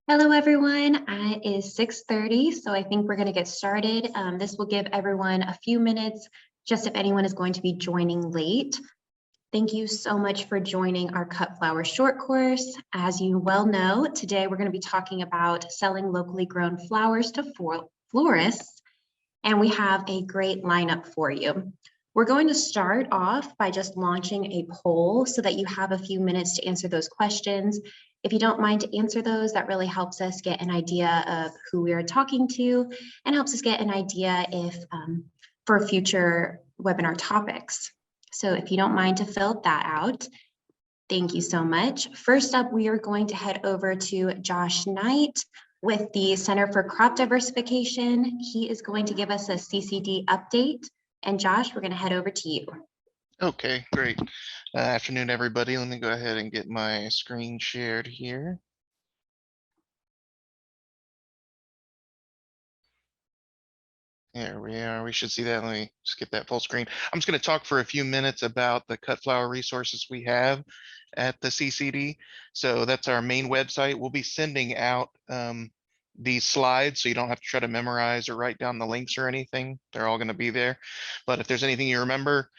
Hello, everyone. It is 6:30, so I think we're going to get started. This will give everyone a few minutes, just if anyone is going to be joining late. Thank you so much for joining our Cut Flower short course. As you well know, today we're going to be talking about selling locally grown flowers to florists, and we have a great lineup for you. We're going to start off by just launching a poll so that you have a few minutes to answer those questions. If you don't mind to answer those, that really helps us get an idea of who we are talking to and helps us get an idea if for future webinar topics. So if you don't mind to fill that out, thank you so much. First up, we are going to head over to Josh Knight with the Center for Crop Diversification. He is going to give us a CCD update. And Josh, we're going to head over to you. Okay, great. Afternoon, everybody. Let me go ahead and get my screen shared here. There we are. We should see that. Let me just get that full screen. I'm just going to talk for a few minutes about the cut flower resources we have at the CCD. So that's our main website. We'll be sending out these slides, so you don't have to try to memorize or write down the links or anything. They're all going to be there. But if there's anything you remember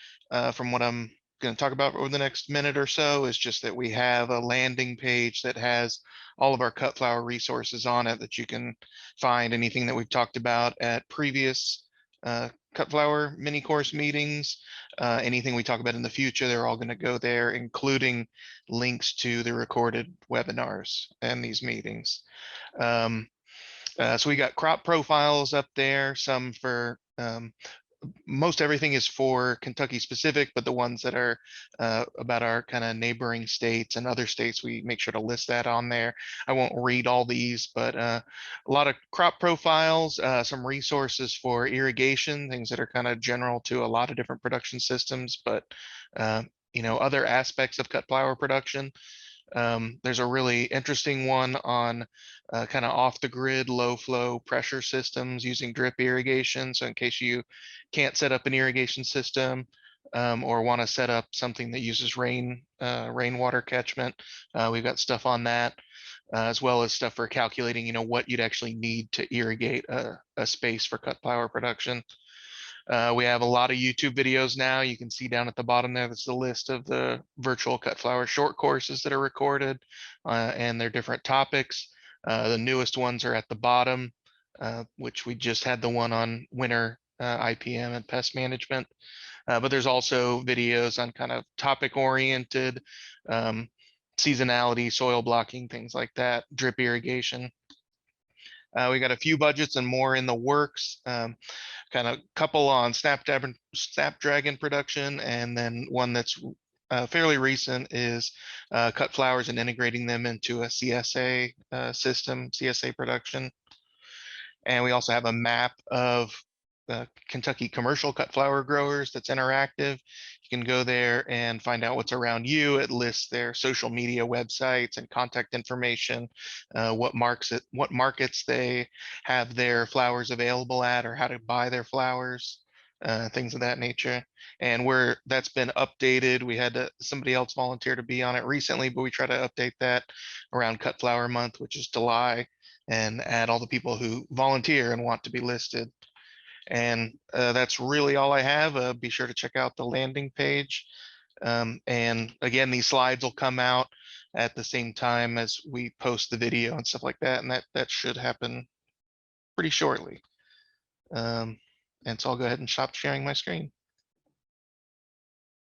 from what I'm going to talk about over the next minute or so, is just that we have a landing page that has all of our cut flower resources on it that you can find anything that we've talked about at previous cut flower mini course meetings, anything we talk about in the future, they're all going to go there, including links to the recorded webinars and these meetings. So we got crop profiles up there, some for most everything is for Kentucky specific, but the ones that are about our kind of neighboring states and other states, we make sure to list that on there. I won't read all these, but a lot of crop profiles, some resources for irrigation, things that are kind of general to a lot of different production systems, but other aspects of cut flower production. There's a really interesting one on kind of off the grid low flow pressure systems using drip irrigation. So in case you can't set up an irrigation system or want to set up something that uses rainwater catchment, we've got stuff on that, as well as stuff for calculating, what you'd actually need to irrigate a space for cut flower production. We have a lot of YouTube videos now. You can see down at the bottom there, that's the list of the virtual cut flower short courses that are recorded and their different topics. The newest ones are at the bottom, which we just had the one on winter IPM and pest management. But there's also videos on kind of topic oriented, seasonality, soil blocking, things like that, drip irrigation. We got a few budgets and more in the works, kind of couple on Snapdragon production, and then one that's fairly recent is cut flowers and integrating them into a CSA system, CSA production. And we also have a map of Kentucky commercial cut flower growers that's interactive. You can go there and find out what's around you. It lists their social media websites and contact information, what markets they have their flowers available at, or how to buy their flowers, things of that nature. And that's been updated. We had somebody else volunteer to be on it recently, but we try to update that around Cut Flower Month, which is July, and add all the people who volunteer and want to be listed. And that's really all I have. Be sure to check out the landing page. And again, these slides will come out at the same time as we post the video and stuff like that. And that should happen pretty shortly. And so I'll go ahead and stop sharing my screen.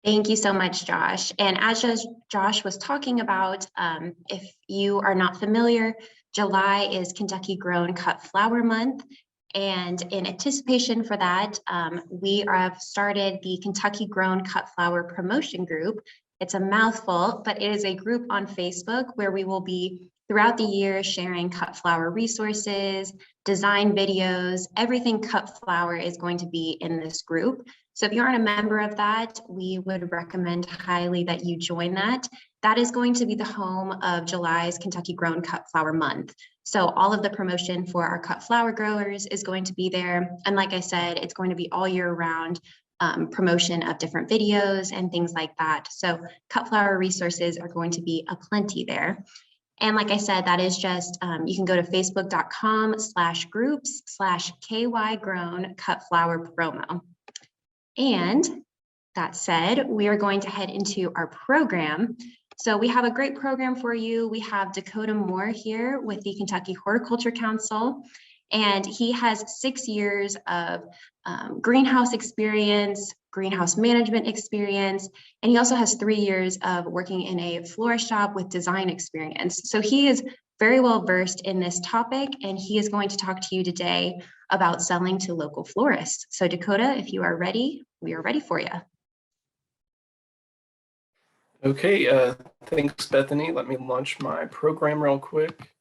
Thank you so much, Josh. And as Josh was talking about, if you are not familiar, July is Kentucky Grown Cut Flower Month. And in anticipation for that, we have started the Kentucky Grown Cut Flower Promotion Group. It's a mouthful, but it is a group on Facebook where we will be throughout the year sharing cut flower resources, design videos, everything cut flower is going to be in this group. So if you aren't a member of that, we would recommend highly that you join that. That is going to be the home of July's Kentucky Grown Cut Flower Month. So all of the promotion for our cut flower growers is going to be there. And like I said, it's going to be all year round promotion of different videos and things like that. So cut flower resources are going to be aplenty there. And like I said, that is just, you can go to facebook.com/groups/KY Grown Cut Flower Promo. And that said, we are going to head into our program. So we have a great program for you. We have Dakota Moore here with the Kentucky Horticulture Council, and he has 6 years of greenhouse experience, greenhouse management experience, and he also has 3 years of working in a florist shop with design experience. So he is very well versed in this topic, and he is going to talk to you today about selling to local florists. So Dakota, if you are ready, we are ready for you. Okay, thanks, Bethany. Let me launch my program real quick.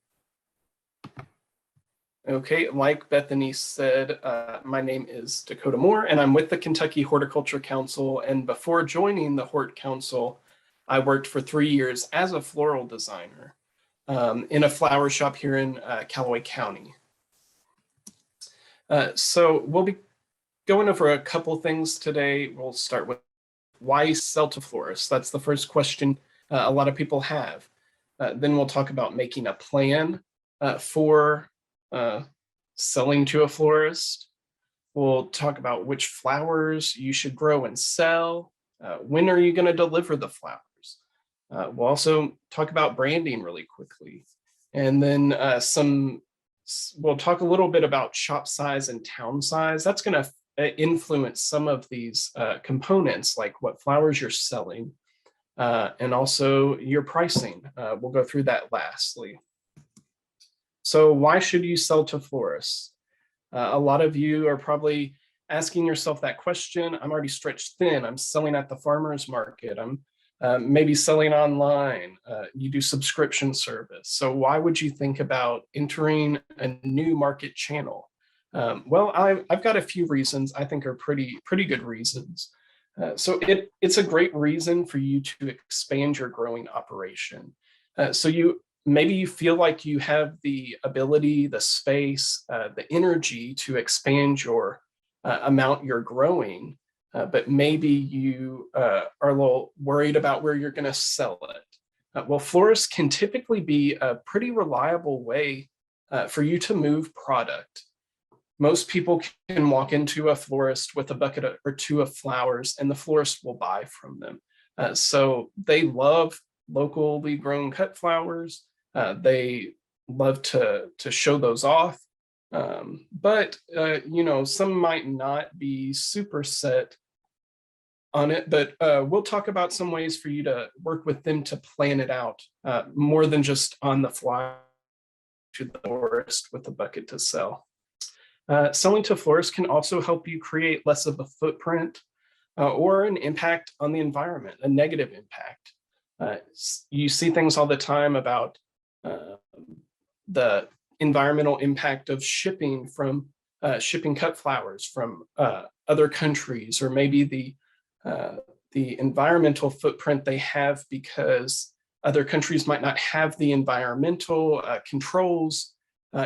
Okay, like Bethany said, my name is Dakota Moore, and I'm with the Kentucky Horticulture Council. And before joining the Hort Council, I worked for 3 years as a floral designer in a flower shop here in Callaway County. So we'll be going over a couple things today. We'll start with why sell to florists. That's the first question a lot of people have. Then we'll talk about making a plan for selling to a florist. We'll talk about which flowers you should grow and sell. When are you going to deliver the flowers? We'll also talk about branding really quickly. And then we'll talk a little bit about shop size and town size. That's going to influence some of these components, like what flowers you're selling, and also your pricing. We'll go through that lastly. So why should you sell to florists? A lot of you are probably asking yourself that question. I'm already stretched thin. I'm selling at the farmer's market. I'm maybe selling online. You do subscription service. So why would you think about entering a new market channel? Well, I've got a few reasons I think are pretty good reasons. So it's a great reason for you to expand your growing operation. So maybe you feel like you have the ability, the space, the energy to expand your amount you're growing, but maybe you are a little worried about where you're going to sell it. Well, florists can typically be a pretty reliable way for you to move product. Most people can walk into a florist with a bucket or two of flowers, and the florist will buy from them. So they love locally grown cut flowers. They love to show those off. But some might not be super set on it, but we'll talk about some ways for you to work with them to plan it out more than just on the fly to the florist with a bucket to sell. Selling to florists can also help you create less of a footprint or an impact on the environment, a negative impact. You see things all the time about the environmental impact of shipping cut flowers from other countries, or maybe the environmental footprint they have because other countries might not have the environmental controls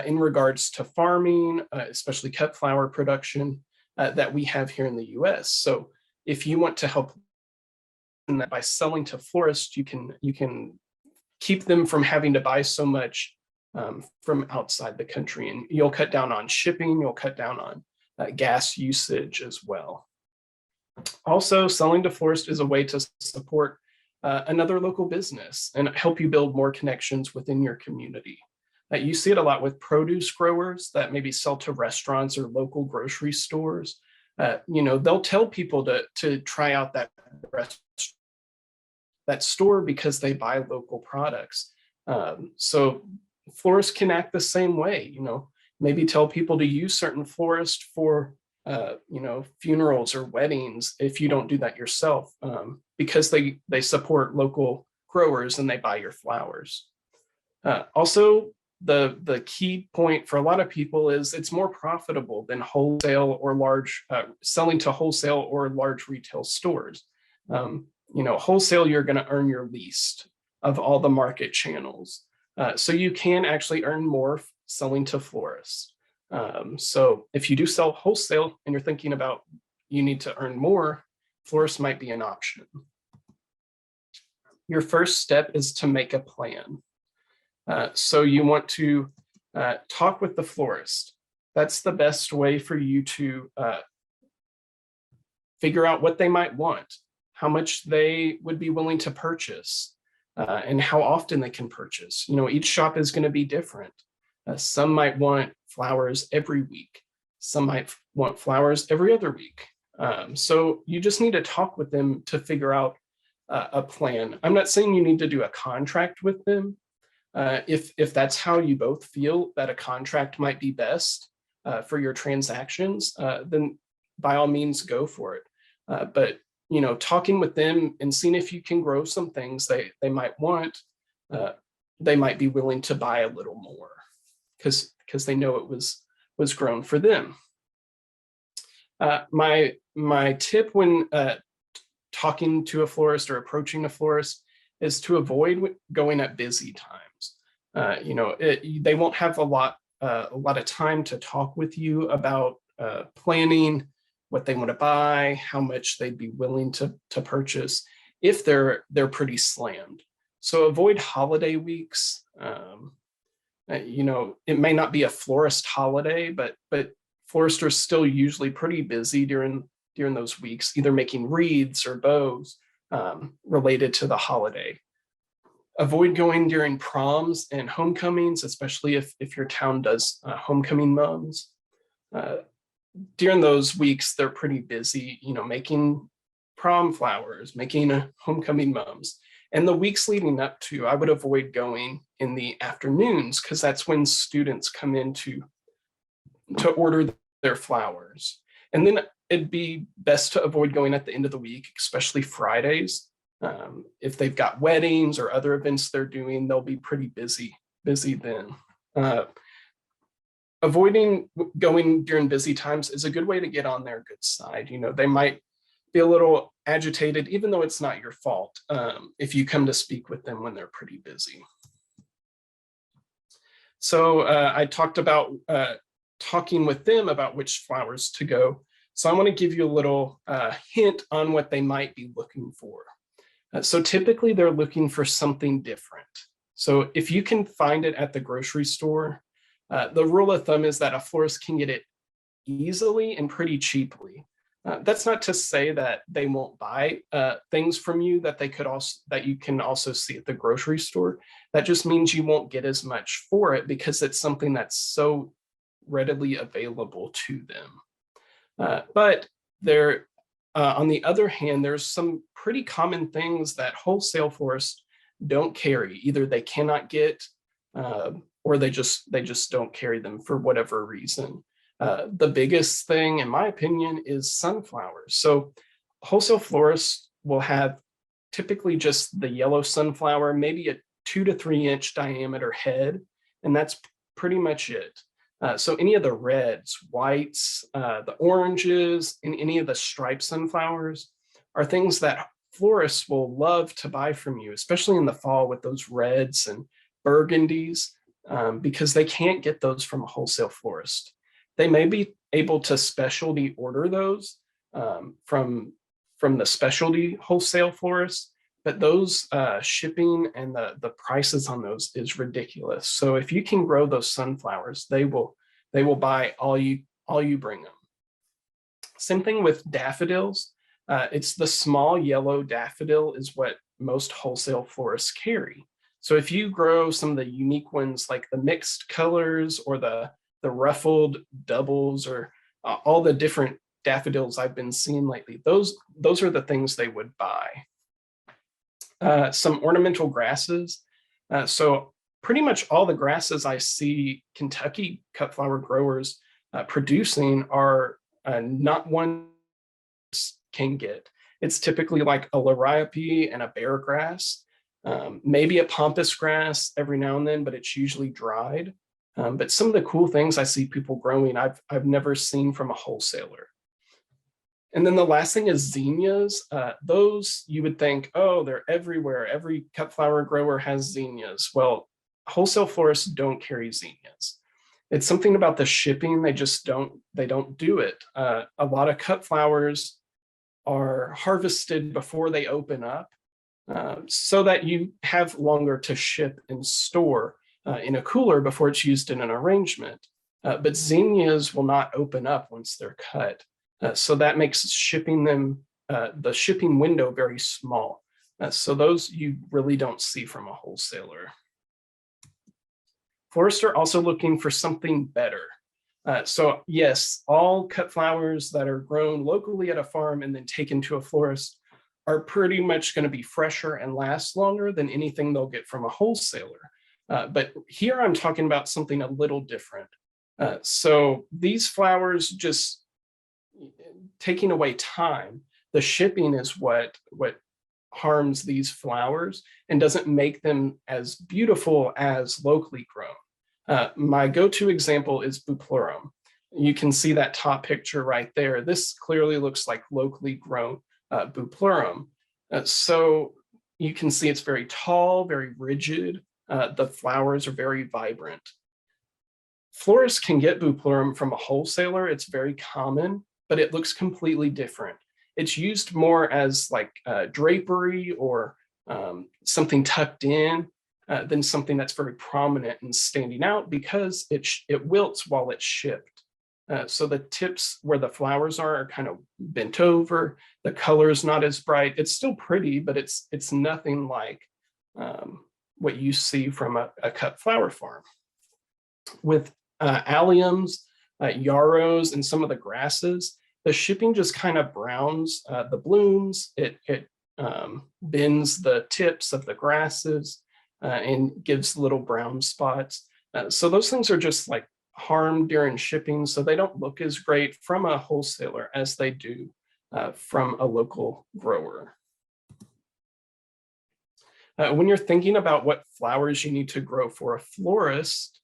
in regards to farming, especially cut flower production, that we have here in the US. So if you want to help that by selling to florists, you can keep them from having to buy so much from outside the country, and you'll cut down on shipping, you'll cut down on gas usage as well. Also, selling to florists is a way to support another local business and help you build more connections within your community. You see it a lot with produce growers that maybe sell to restaurants or local grocery stores. They'll tell people to try out that store because they buy local products. So florists can act the same way. Maybe tell people to use certain florists for funerals or weddings if you don't do that yourself, because they support local growers and they buy your flowers. Also, the key point for a lot of people is it's more profitable than wholesale or large selling to wholesale or large retail stores. Wholesale, you're going to earn your least of all the market channels. So you can actually earn more selling to florists. So if you do sell wholesale and you're thinking about you need to earn more, florists might be an option. Your first step is to make a plan. So you want to talk with the florist. That's the best way for you to figure out what they might want, how much they would be willing to purchase, and how often they can purchase. You know, each shop is going to be different. Some might want flowers every week. Some might want flowers every other week. So you just need to talk with them to figure out a plan. I'm not saying you need to do a contract with them. If that's how you both feel that a contract might be best for your transactions, then by all means go for it. But you know, talking with them and seeing if you can grow some things they might want, they might be willing to buy a little more because they know it was grown for them. My tip when talking to a florist or approaching a florist is to avoid going at busy times. You know, they won't have a lot of time to talk with you about planning what they want to buy, how much they'd be willing to purchase if they're pretty slammed. So avoid holiday weeks. You know, it may not be a florist holiday, but florists are still usually pretty busy during those weeks, either making wreaths or bows related to the holiday. Avoid going during proms and homecomings, especially if your town does homecoming mums. During those weeks, they're pretty busy, you know, making prom flowers, making homecoming mums. And the weeks leading up to, I would avoid going in the afternoons because that's when students come in to order their flowers. And then it'd be best to avoid going at the end of the week, especially Fridays. If they've got weddings or other events they're doing, they'll be pretty busy then. Avoiding going during busy times is a good way to get on their good side. You know, they might be a little agitated, even though it's not your fault, if you come to speak with them when they're pretty busy. So I talked about talking with them about which flowers to go. So I want to give you a little hint on what they might be looking for. So typically they're looking for something different. So if you can find it at the grocery store, the rule of thumb is that a florist can get it easily and pretty cheaply. That's not to say that they won't buy things from you that you can also see at the grocery store. That just means you won't get as much for it because it's something that's so readily available to them. But there, on the other hand, there's some pretty common things that wholesale florists don't carry. Either they cannot get, or they just don't carry them for whatever reason. The biggest thing, in my opinion, is sunflowers. So wholesale florists will have typically just the yellow sunflower, maybe a 2 to 3 inch diameter head, and that's pretty much it. So any of the reds, whites, the oranges, and any of the striped sunflowers are things that florists will love to buy from you, especially in the fall with those reds and burgundies, because they can't get those from a wholesale florist. They may be able to specialty order those from the specialty wholesale florists, but those shipping and the prices on those is ridiculous. So if you can grow those sunflowers, they will buy all you bring them. Same thing with daffodils. It's the small yellow daffodil is what most wholesale florists carry. So if you grow some of the unique ones like the mixed colors or the ruffled doubles or all the different daffodils I've been seeing lately, those are the things they would buy. Some ornamental grasses. So pretty much all the grasses I see Kentucky cut flower growers producing are not one can get. It's typically like a liriope and a bear grass, maybe a pampas grass every now and then, but it's usually dried. But some of the cool things I see people growing, I've never seen from a wholesaler. And then the last thing is zinnias. Those you would think, oh, they're everywhere. Every cut flower grower has zinnias. Well, wholesale florists don't carry zinnias. It's something about the shipping. They don't do it. A lot of cut flowers are harvested before they open up so that you have longer to ship and store. in a cooler before it's used in an arrangement. But zinnias will not open up once they're cut. So that makes shipping them, the shipping window very small. So those you really don't see from a wholesaler. Florists are also looking for something better. So yes, all cut flowers that are grown locally at a farm and then taken to a florist are pretty much going to be fresher and last longer than anything they'll get from a wholesaler. But here I'm talking about something a little different. So these flowers, just taking away time, the shipping is what harms these flowers and doesn't make them as beautiful as locally grown. My go-to example is Bupleurum. You can see that top picture right there. This clearly looks like locally grown Bupleurum. So you can see it's very tall, very rigid. The flowers are very vibrant. Florists can get Bupleurum from a wholesaler. It's very common, but it looks completely different. It's used more as like drapery or something tucked in than something that's very prominent and standing out, because it wilts while it's shipped. So the tips where the flowers are kind of bent over. The color is not as bright. It's still pretty, but it's nothing like what you see from a cut flower farm. With alliums, yarrows, and some of the grasses, the shipping just kind of browns the blooms. It bends the tips of the grasses and gives little brown spots. So those things are just like harmed during shipping, so they don't look as great from a wholesaler as they do from a local grower. When you're thinking about what flowers you need to grow for a florist,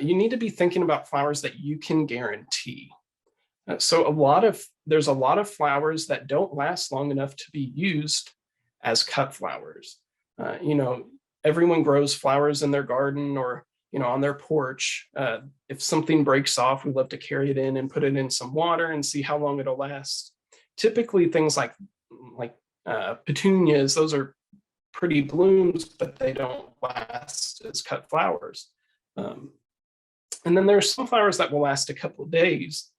you need to be thinking about flowers that you can guarantee. So there's a lot of flowers that don't last long enough to be used as cut flowers. Everyone grows flowers in their garden or on their porch. If something breaks off, we love to carry it in and put it in some water and see how long it'll last. Typically things like petunias, those are pretty blooms, but they don't last as cut flowers. And then there's some flowers that will last a couple of days,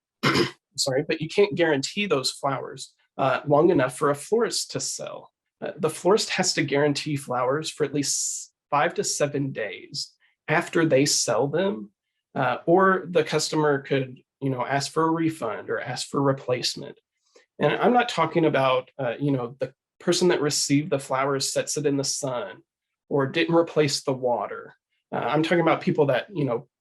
sorry, but you can't guarantee those flowers long enough for a florist to sell. The florist has to guarantee flowers for at least 5 to 7 days after they sell them, or the customer could, ask for a refund or ask for replacement. And I'm not talking about, the person that received the flowers sets it in the sun or didn't replace the water. I'm talking about people that,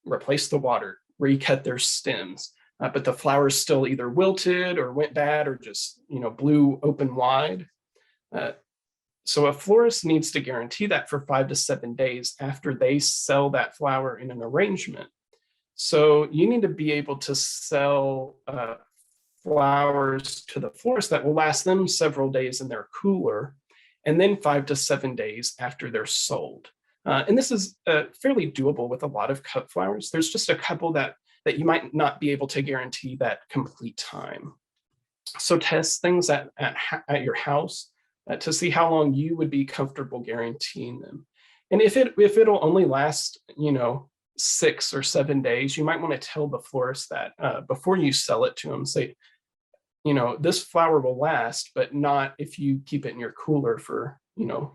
replaced the water, recut their stems, but the flowers still either wilted or went bad or just, blew open wide. So a florist needs to guarantee that for 5 to 7 days after they sell that flower in an arrangement. So you need to be able to sell flowers to the florist that will last them several days in their cooler, and then 5 to 7 days after they're sold. And this is fairly doable with a lot of cut flowers. There's just a couple that you might not be able to guarantee that complete time. So test things at your house to see how long you would be comfortable guaranteeing them. And if it'll only last, 6 or 7 days, you might want to tell the florist that before you sell it to them. Say, this flower will last, but not if you keep it in your cooler for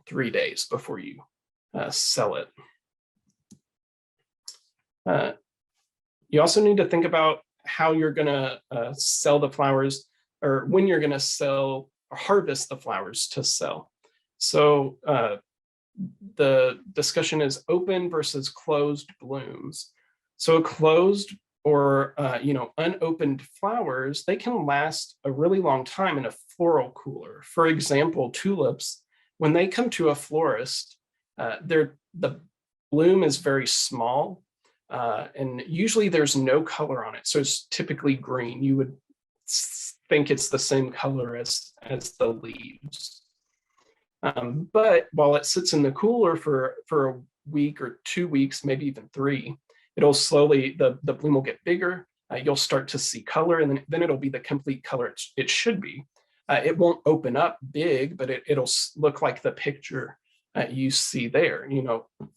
3 days before you sell it. You also need to think about how you're going to sell the flowers, or when you're going to sell or harvest the flowers to sell. So the discussion is open versus closed blooms. So closed or unopened flowers, they can last a really long time in a floral cooler. For example, tulips, when they come to a florist, the bloom is very small, and usually there's no color on it. So it's typically green. You would think it's the same color as the leaves. But while it sits in the cooler for a week or 2 weeks, maybe even 3, it'll slowly, the bloom will get bigger. You'll start to see color, and then it'll be the complete color it should be. It won't open up big, but it'll look like the picture you see there,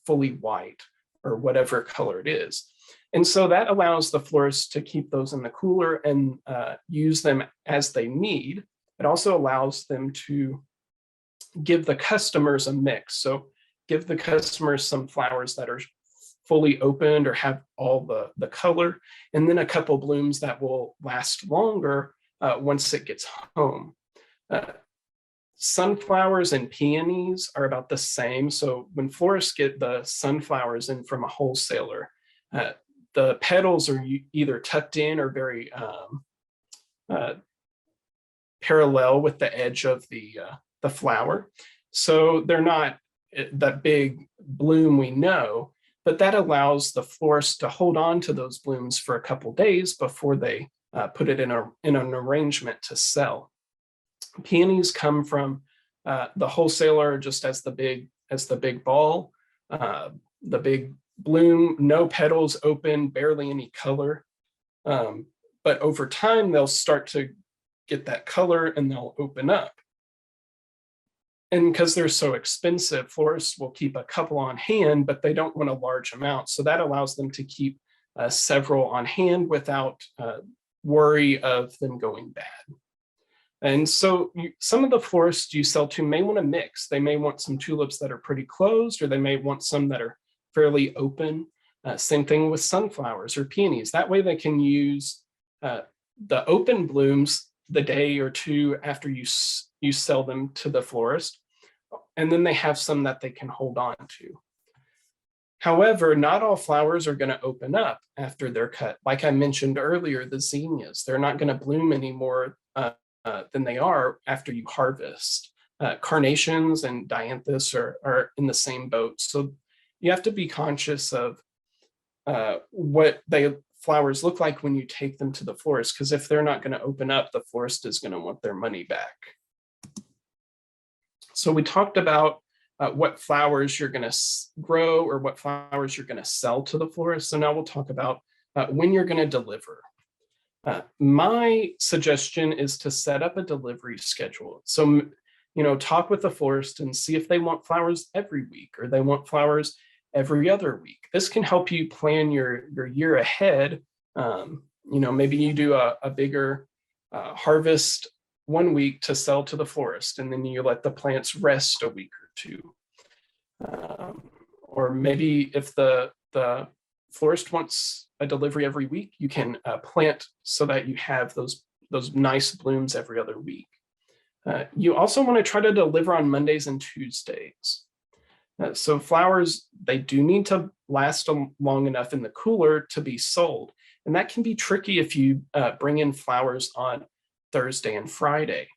fully white or whatever color it is. And so that allows the florist to keep those in the cooler and use them as they need. It also allows them to give the customers a mix. So give the customers some flowers that are fully opened or have all the color, and then a couple blooms that will last longer once it gets home. Sunflowers and peonies are about the same. So when florists get the sunflowers in from a wholesaler, the petals are either tucked in or very parallel with the edge of the flower. So they're not that big bloom we know, but that allows the florist to hold on to those blooms for a couple days before they put it in an arrangement to sell. Peonies come from the wholesaler just as the big ball, the big bloom, no petals, open, barely any color. But over time, they'll start to get that color and they'll open up. And because they're so expensive, florists will keep a couple on hand, but they don't want a large amount. So that allows them to keep several on hand without worry of them going bad. And so some of the florists you sell to may want to mix. They may want some tulips that are pretty closed, or they may want some that are fairly open. Same thing with sunflowers or peonies. That way they can use the open blooms the day or two after you sell them to the florist, and then they have some that they can hold on to. However, not all flowers are going to open up after they're cut. Like I mentioned earlier, the zinnias, they're not going to bloom anymore than they are after you harvest. Carnations and dianthus are in the same boat. So you have to be conscious of what flowers look like when you take them to the florist, because if they're not going to open up, the florist is going to want their money back. So we talked about what flowers you're going to grow or what flowers you're going to sell to the florist. So now we'll talk about when you're going to deliver. My suggestion is to set up a delivery schedule. So, talk with the florist and see if they want flowers every week or they want flowers every other week. This can help you plan your year ahead. Maybe you do a bigger harvest 1 week to sell to the florist, and then you let the plants rest a week or two. Or maybe if the florist wants a delivery every week, you can plant so that you have those nice blooms every other week. You also want to try to deliver on Mondays and Tuesdays. So flowers, they do need to last long enough in the cooler to be sold. And that can be tricky if you bring in flowers on Thursday and Friday,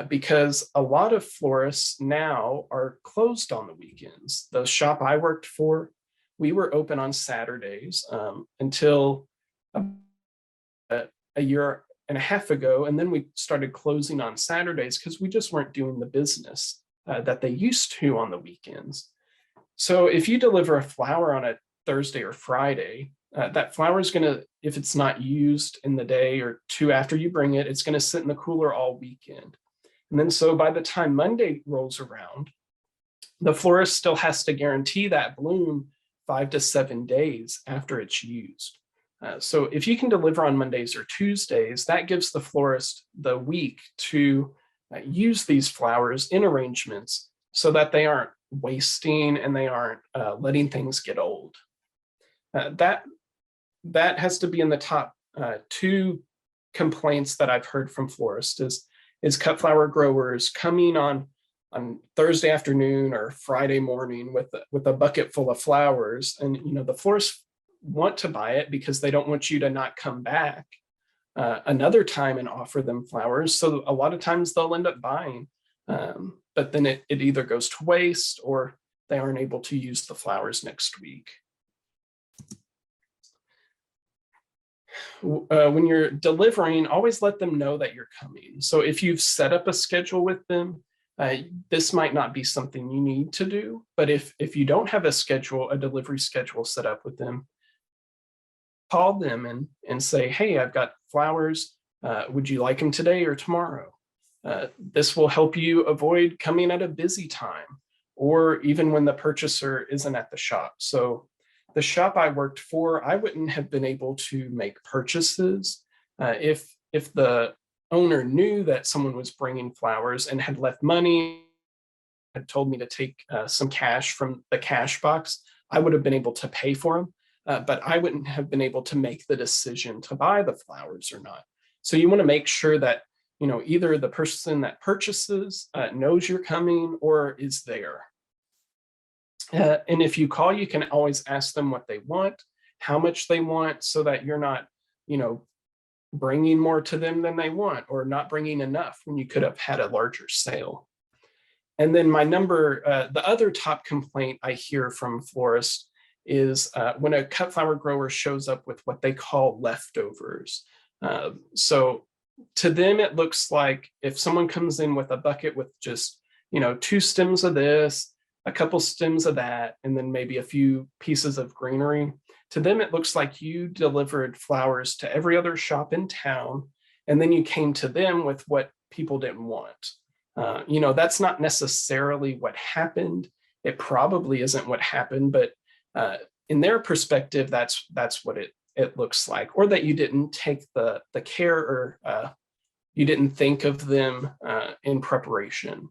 because a lot of florists now are closed on the weekends. The shop I worked for, we were open on Saturdays until a year and a half ago. And then we started closing on Saturdays because we just weren't doing the business that they used to on the weekends. So if you deliver a flower on a Thursday or Friday, that flower is going to, if it's not used in the day or two after you bring it, it's going to sit in the cooler all weekend. And then so by the time Monday rolls around, the florist still has to guarantee that bloom 5 to 7 days after it's used. So if you can deliver on Mondays or Tuesdays, that gives the florist the week to use these flowers in arrangements so that they aren't wasting and they aren't letting things get old. That has to be in the top 2 complaints that I've heard from florists is cut flower growers coming on Thursday afternoon or Friday morning with a bucket full of flowers, and the florists want to buy it because they don't want you to not come back another time and offer them flowers. So a lot of times they'll end up buying, but then it either goes to waste or they aren't able to use the flowers next week. When you're delivering, always let them know that you're coming. So if you've set up a schedule with them, this might not be something you need to do, but if you don't have a delivery schedule set up with them, call them and say, hey, I've got flowers. Would you like them today or tomorrow? This will help you avoid coming at a busy time or even when the purchaser isn't at the shop. So the shop I worked for, I wouldn't have been able to make purchases if the owner knew that someone was bringing flowers and had left money, had told me to take some cash from the cash box. I would have been able to pay for them, but I wouldn't have been able to make the decision to buy the flowers or not. So you want to make sure that, you know, either the person that purchases knows you're coming or is there. And if you call, you can always ask them what they want, how much they want, so that you're not, you know, bringing more to them than they want, or not bringing enough when you could have had a larger sale. And then the other top complaint I hear from florists is when a cut flower grower shows up with what they call leftovers. So to them, it looks like if someone comes in with a bucket with just, you know, 2 stems of this, a couple stems of that, and then maybe a few pieces of greenery, to them, it looks like you delivered flowers to every other shop in town, and then you came to them with what people didn't want. You know, that's not necessarily what happened. It probably isn't what happened, but in their perspective, that's what it looks like, or that you didn't take the care, or you didn't think of them in preparation.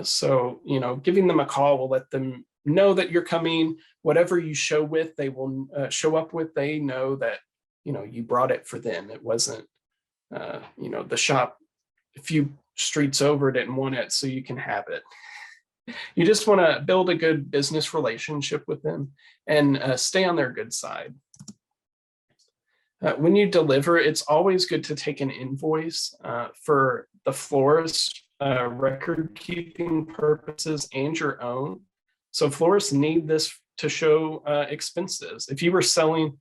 So, you know, giving them a call will let them know that you're coming. Whatever you show with, they will show up with. They know that, you know, you brought it for them. It wasn't, you know, the shop a few streets over didn't want it, so you can have it. You just want to build a good business relationship with them and stay on their good side. When you deliver, it's always good to take an invoice for the florist record keeping purposes and your own. So florists need this to show expenses. If you were selling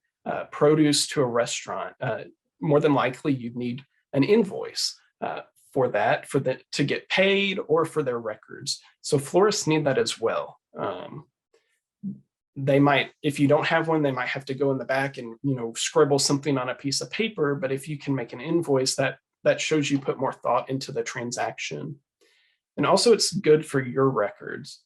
produce to a restaurant, more than likely you'd need an invoice for that, to get paid, or for their records. So florists need that as well. They might, if you don't have one, they might have to go in the back and, you know, scribble something on a piece of paper. But if you can make an invoice, that shows you put more thought into the transaction. And also it's good for your records.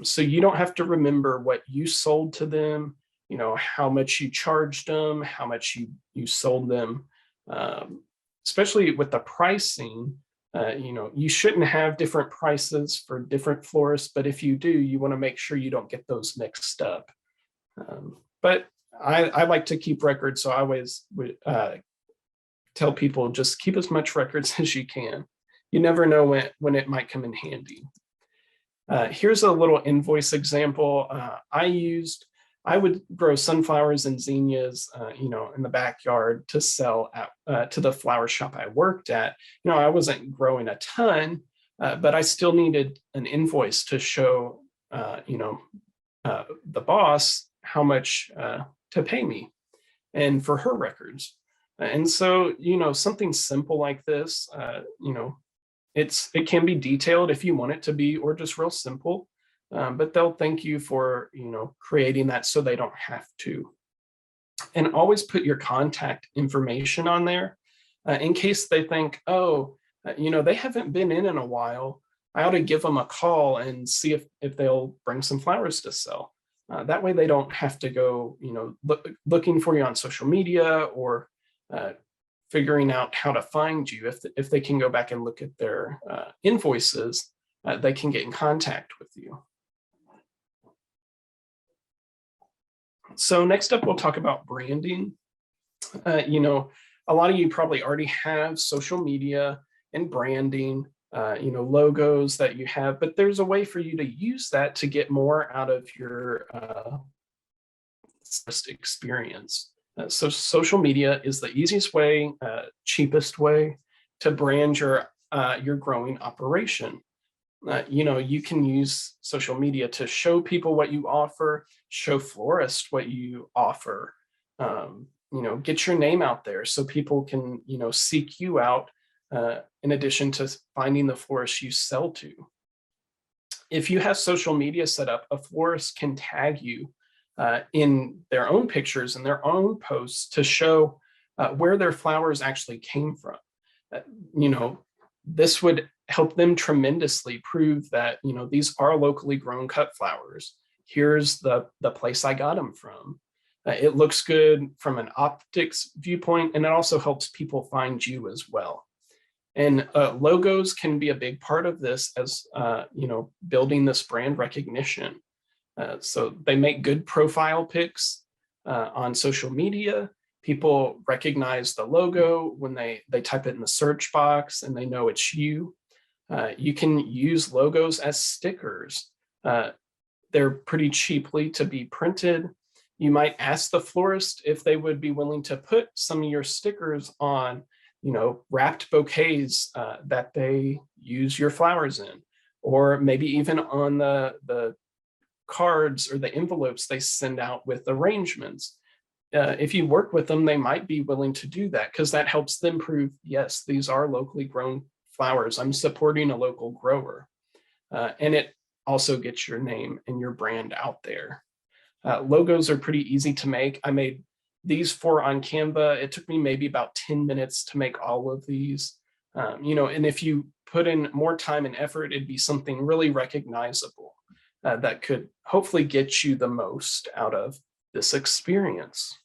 So you don't have to remember what you sold to them, you know, how much you charged them, how much you sold them. Especially with the pricing, you know, you shouldn't have different prices for different florists, but if you do, you want to make sure you don't get those mixed up. But I like to keep records, so I always would tell people, just keep as much records as you can. You never know when it might come in handy. Here's a little invoice example. I would grow sunflowers and zinnias, you know, in the backyard to sell to the flower shop I worked at. You know, I wasn't growing a ton, but I still needed an invoice to show, you know, the boss how much to pay me, and for her records. And so, you know, something simple like this, you know, it can be detailed if you want it to be, or just real simple. But they'll thank you for, you know, creating that so they don't have to. And always put your contact information on there in case they think, oh, you know, they haven't been in a while. I ought to give them a call and see if they'll bring some flowers to sell. That way they don't have to go, you know, looking for you on social media, or figuring out how to find you. If they can go back and look at their invoices, they can get in contact with you. So next up, we'll talk about branding. You know, a lot of you probably already have social media and branding, you know, logos that you have, but there's a way for you to use that to get more out of your experience. So social media is the easiest way, cheapest way to brand your growing operation. You know, you can use social media to show people what you offer, show florists what you offer, you know, get your name out there so people can, you know, seek you out in addition to finding the florist you sell to. If you have social media set up, a florist can tag you in their own pictures and their own posts to show where their flowers actually came from. You know, this would help them tremendously prove that, you know, these are locally grown cut flowers. here's the place I got them from. It looks good from an optics viewpoint, and it also helps people find you as well. And logos can be a big part of this as, building this brand recognition. So they make good profile pics on social media. People recognize the logo when they type it in the search box and they know it's you. You can use logos as stickers. They're pretty cheaply to be printed. You might ask the florist if they would be willing to put some of your stickers on, wrapped bouquets that they use your flowers in, or maybe even on the cards or the envelopes they send out with arrangements. If you work with them, they might be willing to do that because that helps them prove, yes, these are locally grown flowers. I'm supporting a local grower. And it also gets your name and your brand out there. Logos are pretty easy to make. I made these 4 on Canva. It took me maybe about 10 minutes to make all of these. And if you put in more time and effort, it'd be something really recognizable that could hopefully get you the most out of this experience.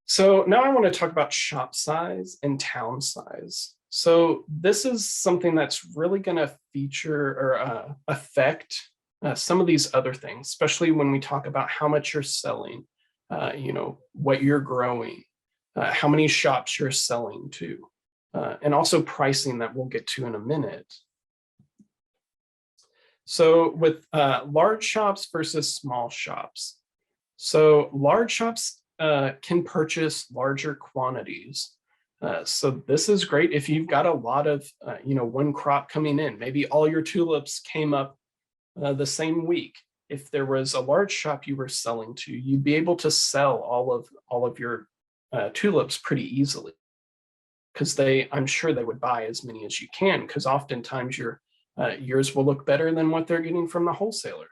So now I want to talk about shop size and town size. So this is something that's really going to feature or affect some of these other things, especially when we talk about how much you're selling, what you're growing, how many shops you're selling to, and also pricing that we'll get to in a minute. So with large shops versus small shops. So large shops can purchase larger quantities. So this is great if you've got a lot of, one crop coming in. Maybe all your tulips came up the same week. If there was a large shop you were selling to, you'd be able to sell all of your tulips pretty easily, because I'm sure they would buy as many as you can, because oftentimes yours will look better than what they're getting from the wholesaler.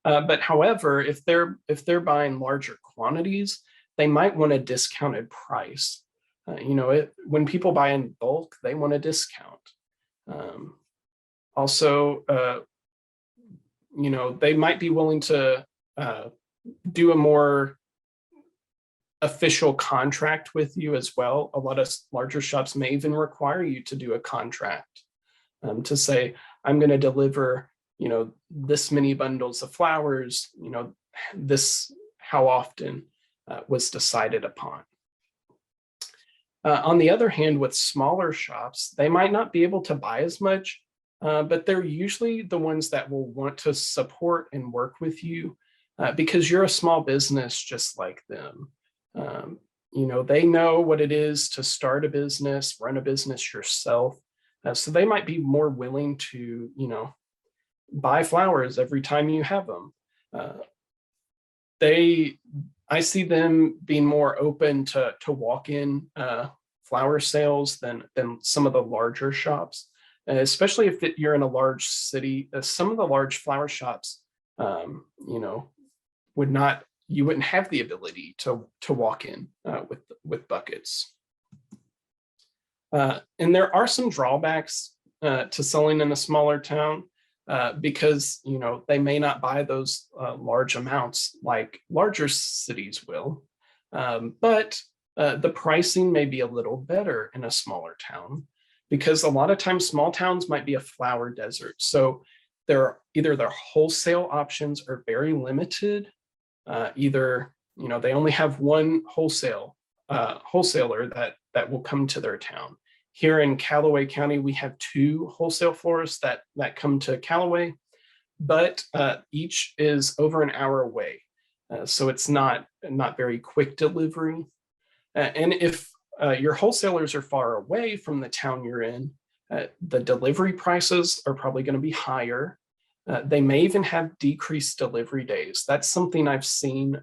But however, if they're buying larger quantities, they might want a discounted price. When people buy in bulk, they want a discount. They might be willing to do a more official contract with you as well. A lot of larger shops may even require you to do a contract to say, I'm going to deliver, this many bundles of flowers, this how often was decided upon. On the other hand, with smaller shops, they might not be able to buy as much, but they're usually the ones that will want to support and work with you because you're a small business just like them. They know what it is to start a business, run a business yourself. So they might be more willing to, buy flowers every time you have them. I see them being more open to walk-in flower sales than some of the larger shops, especially if you're in a large city. Some of the large flower shops, you wouldn't have the ability to walk in with buckets. And there are some drawbacks to selling in a smaller town because they may not buy those large amounts like larger cities will, but the pricing may be a little better in a smaller town, because a lot of times small towns might be a flower desert. So either their wholesale options are very limited. Either they only have one wholesaler that will come to their town. Here in Callaway County, we have 2 wholesale florists that come to Callaway, but each is over an hour away. So it's not very quick delivery. And if your wholesalers are far away from the town you're in, the delivery prices are probably going to be higher. They may even have decreased delivery days. That's something I've seen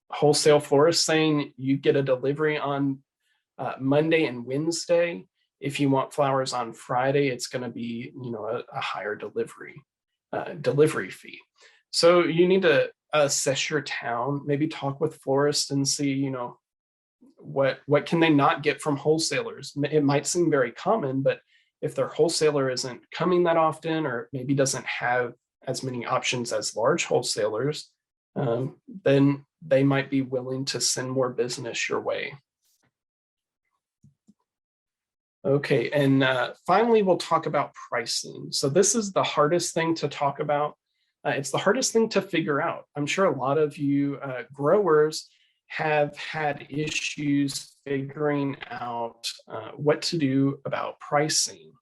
wholesale florists saying you get a delivery on Monday and Wednesday. If you want flowers on Friday, it's going to be a higher delivery fee. So you need to assess your town, maybe talk with florists and see what can they not get from wholesalers. It might seem very common, but if their wholesaler isn't coming that often, or maybe doesn't have as many options as large wholesalers, then they might be willing to send more business your way. Okay, and finally, we'll talk about pricing. So this is the hardest thing to talk about. It's the hardest thing to figure out. I'm sure a lot of you growers have had issues figuring out what to do about pricing.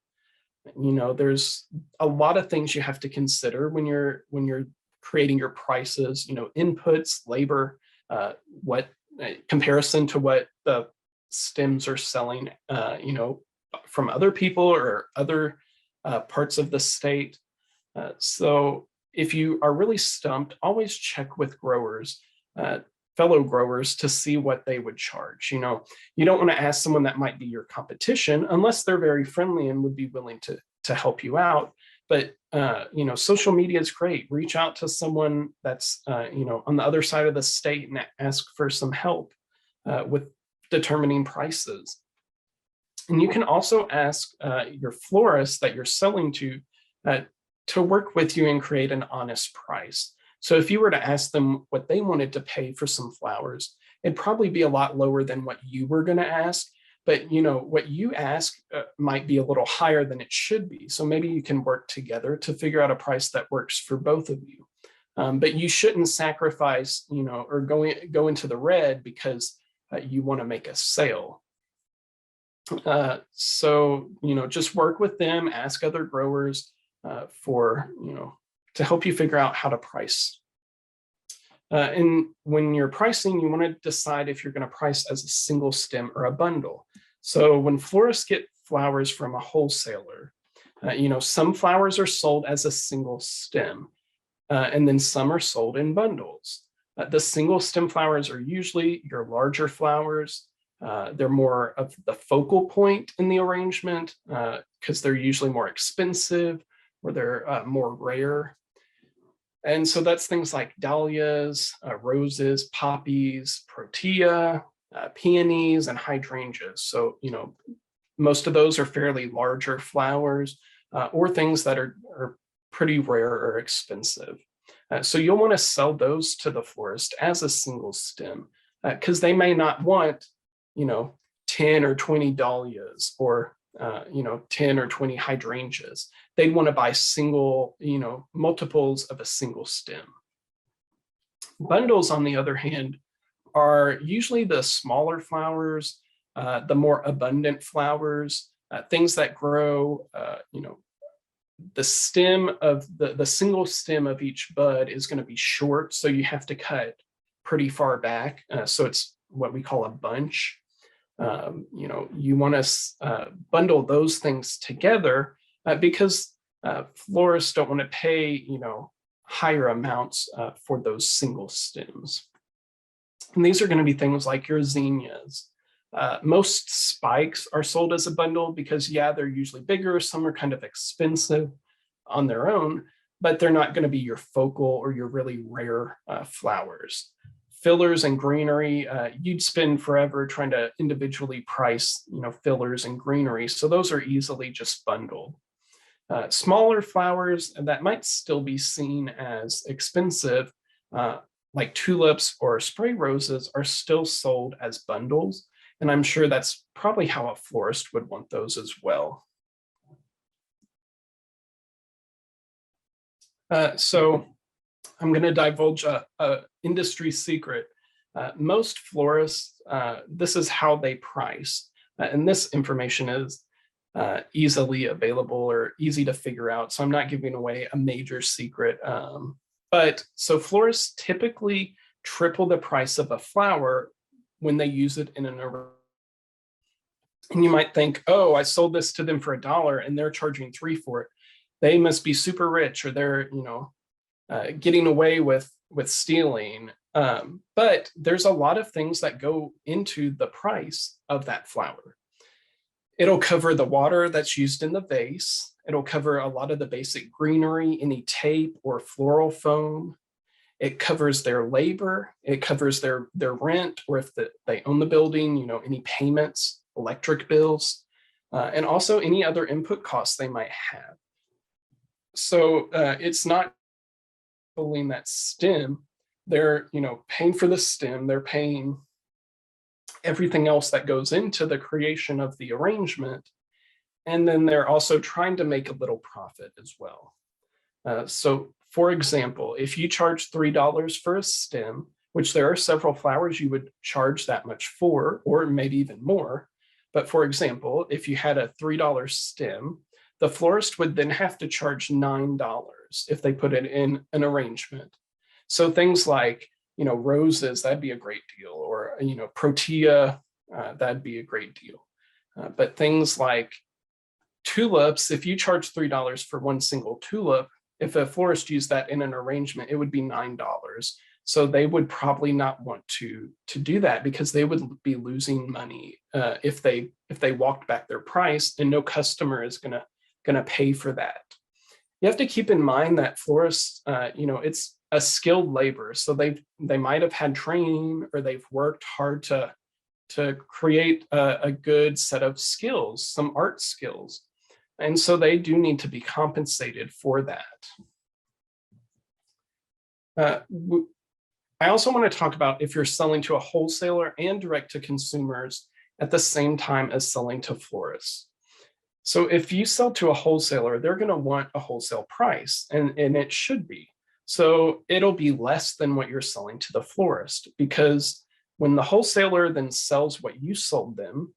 You know, there's a lot of things you have to consider when you're creating your prices. You know, inputs, labor, what comparison to what the stems are selling. You know, from other people or other parts of the state. So if you are really stumped, always check with growers, fellow growers, to see what they would charge. You know, you don't want to ask someone that might be your competition unless they're very friendly and would be willing to help you out. But you know, social media is great. Reach out to someone that's you know, on the other side of the state and ask for some help with determining prices. And you can also ask your florist that you're selling to work with you and create an honest price. So if you were to ask them what they wanted to pay for some flowers, it'd probably be a lot lower than what you were going to ask. But you know, what you ask might be a little higher than it should be. So maybe you can work together to figure out a price that works for both of you. But you shouldn't sacrifice, you know, or go into the red because you want to make a sale. So, you know, just work with them, ask other growers for, you know, to help you figure out how to price. And when you're pricing, you want to decide if you're going to price as a single stem or a bundle. So when florists get flowers from a wholesaler, you know, some flowers are sold as a single stem, and then some are sold in bundles. The single stem flowers are usually your larger flowers. They're more of the focal point in the arrangement because they're usually more expensive or they're more rare. And so that's things like dahlias, roses, poppies, protea, peonies, and hydrangeas. So, you know, most of those are fairly larger flowers or things that are pretty rare or expensive. So you'll want to sell those to the florist as a single stem because they may not want, you know, 10 or 20 dahlias or, you know, 10 or 20 hydrangeas. They'd want to buy single, you know, multiples of a single stem. Bundles, on the other hand, are usually the smaller flowers, the more abundant flowers, things that grow, you know, the stem of the single stem of each bud is going to be short. So you have to cut pretty far back. So it's what we call a bunch. You know, you want to bundle those things together because florists don't want to pay, you know, higher amounts for those single stems. And these are going to be things like your zinnias. Most spikes are sold as a bundle because, yeah, they're usually bigger. Some are kind of expensive on their own, but they're not going to be your focal or your really rare flowers. Fillers and greenery, you'd spend forever trying to individually price, you know, fillers and greenery. So those are easily just bundled. Smaller flowers that might still be seen as expensive, like tulips or spray roses, are still sold as bundles. And I'm sure that's probably how a florist would want those as well. So I'm going to divulge a industry secret. Most florists, this is how they price. And this information is easily available or easy to figure out. So I'm not giving away a major secret. But so florists typically triple the price of a flower when they use it in an array. And you might think, oh, I sold this to them for $1 and they're charging $3 for it. They must be super rich, or they're, you know, getting away with stealing. But there's a lot of things that go into the price of that flower. It'll cover the water that's used in the vase. It'll cover a lot of the basic greenery, any tape or floral foam. It covers their labor. It covers their rent, or if they own the building, you know, any payments, electric bills. and also any other input costs they might have. So it's not pulling that stem. They're, paying for the stem. They're paying everything else that goes into the creation of the arrangement. And then they're also trying to make a little profit as well. So for example, if you charge $3 for a stem, which there are several flowers you would charge that much for, or maybe even more. But for example, if you had a $3 stem, the florist would then have to charge $9 if they put it in an arrangement. So things like, roses, that'd be a great deal, or, protea, that'd be a great deal. But things like tulips, if you charge $3 for one single tulip, if a florist used that in an arrangement, it would be $9. So they would probably not want to do that, because they would be losing money if they walked back their price, and no customer is gonna pay for that. You have to keep in mind that florists, it's a skilled labor, so they might have had training, or they've worked hard to create a good set of skills, some art skills. And so they do need to be compensated for that. I also want to talk about if you're selling to a wholesaler and direct to consumers at the same time as selling to florists. So if you sell to a wholesaler, they're going to want a wholesale price, and it should be. So it'll be less than what you're selling to the florist, because when the wholesaler then sells what you sold them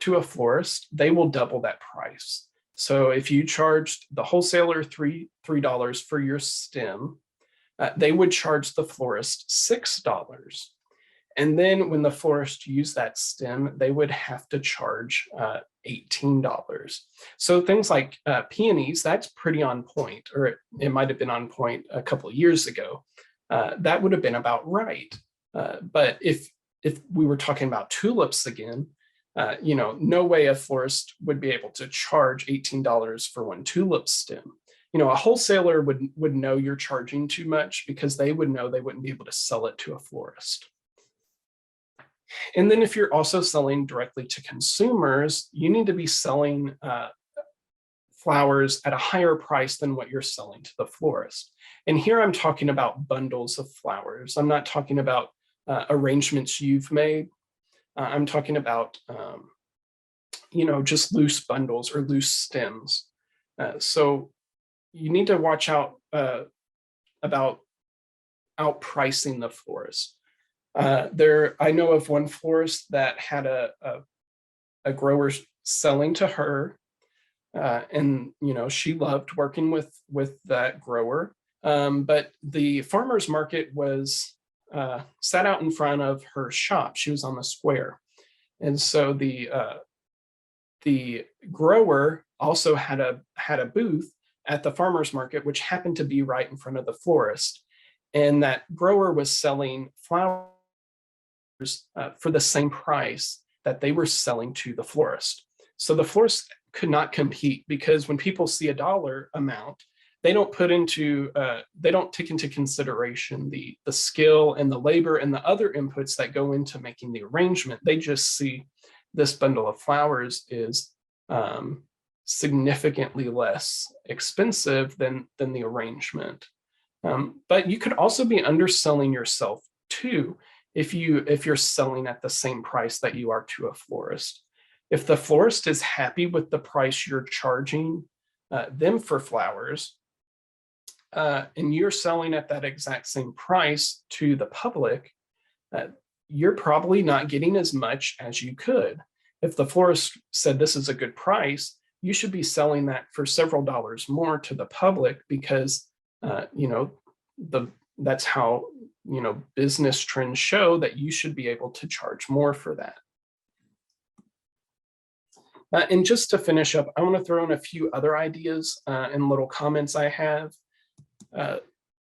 to a florist, they will double that price. So if you charged the wholesaler $3 for your stem, they would charge the florist $6. And then when the florist used that stem, they would have to charge $18. So things like peonies, that's pretty on point, or it might have been on point a couple of years ago. That would have been about right. But if we were talking about tulips again, no way a florist would be able to charge $18 for one tulip stem. A wholesaler would know you're charging too much, because they would know they wouldn't be able to sell it to a florist. And then if you're also selling directly to consumers, you need to be selling flowers at a higher price than what you're selling to the florist. And here I'm talking about bundles of flowers. I'm not talking about arrangements you've made. I'm talking about, just loose bundles or loose stems. So you need to watch out about outpricing the florist. I know of one florist that had a grower selling to her, and she loved working with that grower. But the farmer's market was sat out in front of her shop. She was on the square, and so the grower also had a booth at the farmer's market, which happened to be right in front of the florist. And that grower was selling flowers for the same price that they were selling to the florist. So the florist could not compete, because when people see a dollar amount, they don't take into consideration the skill and the labor and the other inputs that go into making the arrangement. They just see this bundle of flowers is significantly less expensive than the arrangement. But you could also be underselling yourself too, if you're selling at the same price that you are to a florist. If the florist is happy with the price you're charging them for flowers, and you're selling at that exact same price to the public, you're probably not getting as much as you could. If the florist said this is a good price, you should be selling that for several dollars more to the public, because that's how business trends show that you should be able to charge more for that. And just to finish up, I want to throw in a few other ideas and little comments I have.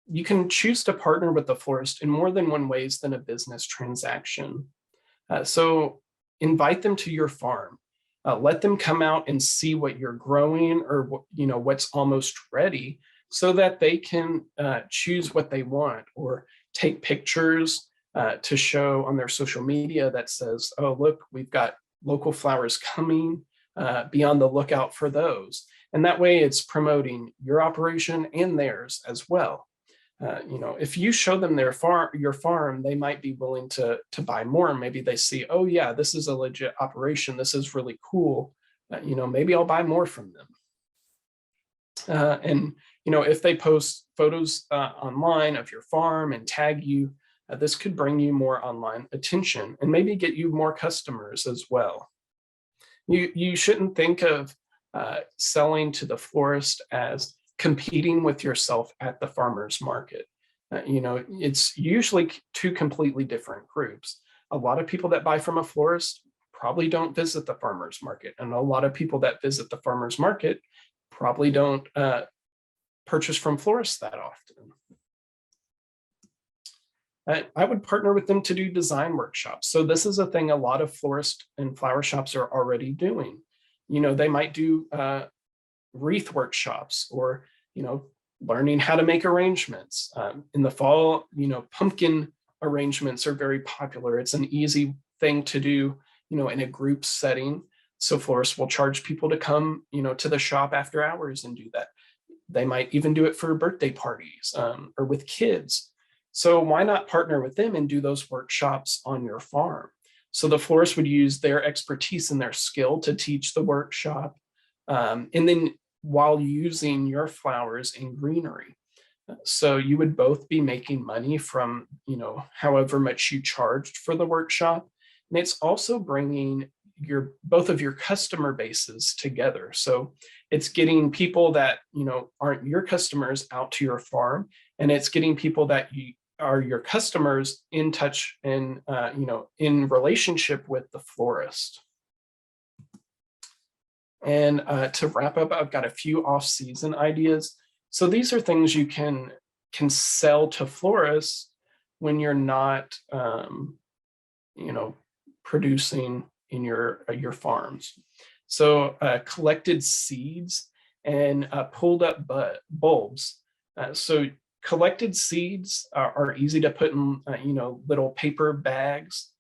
You can choose to partner with the florist in more than one ways than a business transaction. So invite them to your farm. Let them come out and see what you're growing, or what's almost ready, so that they can choose what they want, or take pictures to show on their social media that says, oh, look, we've got local flowers coming. be on the lookout for those. And that way it's promoting your operation and theirs as well. If you show them your farm, they might be willing to buy more. Maybe they see, oh yeah, this is a legit operation. This is really cool. Maybe I'll buy more from them. And if they post photos online of your farm and tag you, this could bring you more online attention and maybe get you more customers as well. You shouldn't think of selling to the florist as competing with yourself at the farmer's market. It's usually two completely different groups. A lot of people that buy from a florist probably don't visit the farmer's market, and a lot of people that visit the farmer's market probably don't purchase from florists that often. I would partner with them to do design workshops. So this is a thing a lot of florist and flower shops are already doing. They might do wreath workshops, or learning how to make arrangements. In the fall, pumpkin arrangements are very popular. It's an easy thing to do, in a group setting. So florists will charge people to come, to the shop after hours and do that. They might even do it for birthday parties or with kids. So why not partner with them and do those workshops on your farm? So the florist would use their expertise and their skill to teach the workshop. And then while using your flowers and greenery. So you would both be making money from, however much you charged for the workshop. And it's also bringing both of your customer bases together. So it's getting people that, aren't your customers out to your farm, and it's getting people that are your customers in touch and, in relationship with the florist. And to wrap up, I've got a few off-season ideas. So these are things you can sell to florists when you're not, producing in your farms. So collected seeds and pulled up bulbs. So collected seeds are easy to put in, little paper bags.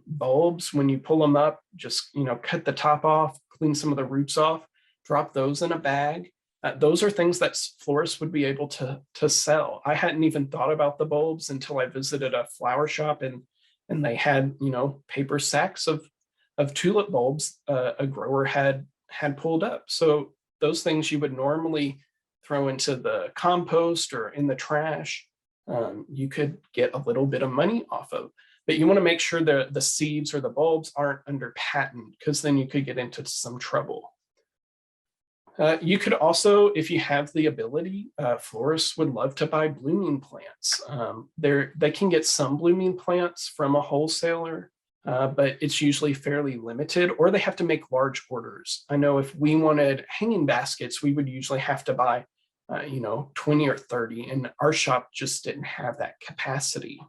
Bulbs, when you pull them up, just, cut the top off, clean some of the roots off, drop those in a bag. Those are things that florists would be able to sell. I hadn't even thought about the bulbs until I visited a flower shop and they had, paper sacks of tulip bulbs a grower had pulled up. So those things you would normally throw into the compost or in the trash, you could get a little bit of money off of. But you want to make sure the seeds or the bulbs aren't under patent, because then you could get into some trouble. You could also, if you have the ability, florists would love to buy blooming plants. They can get some blooming plants from a wholesaler, but it's usually fairly limited, or they have to make large orders. I know if we wanted hanging baskets, we would usually have to buy, 20 or 30, and our shop just didn't have that capacity.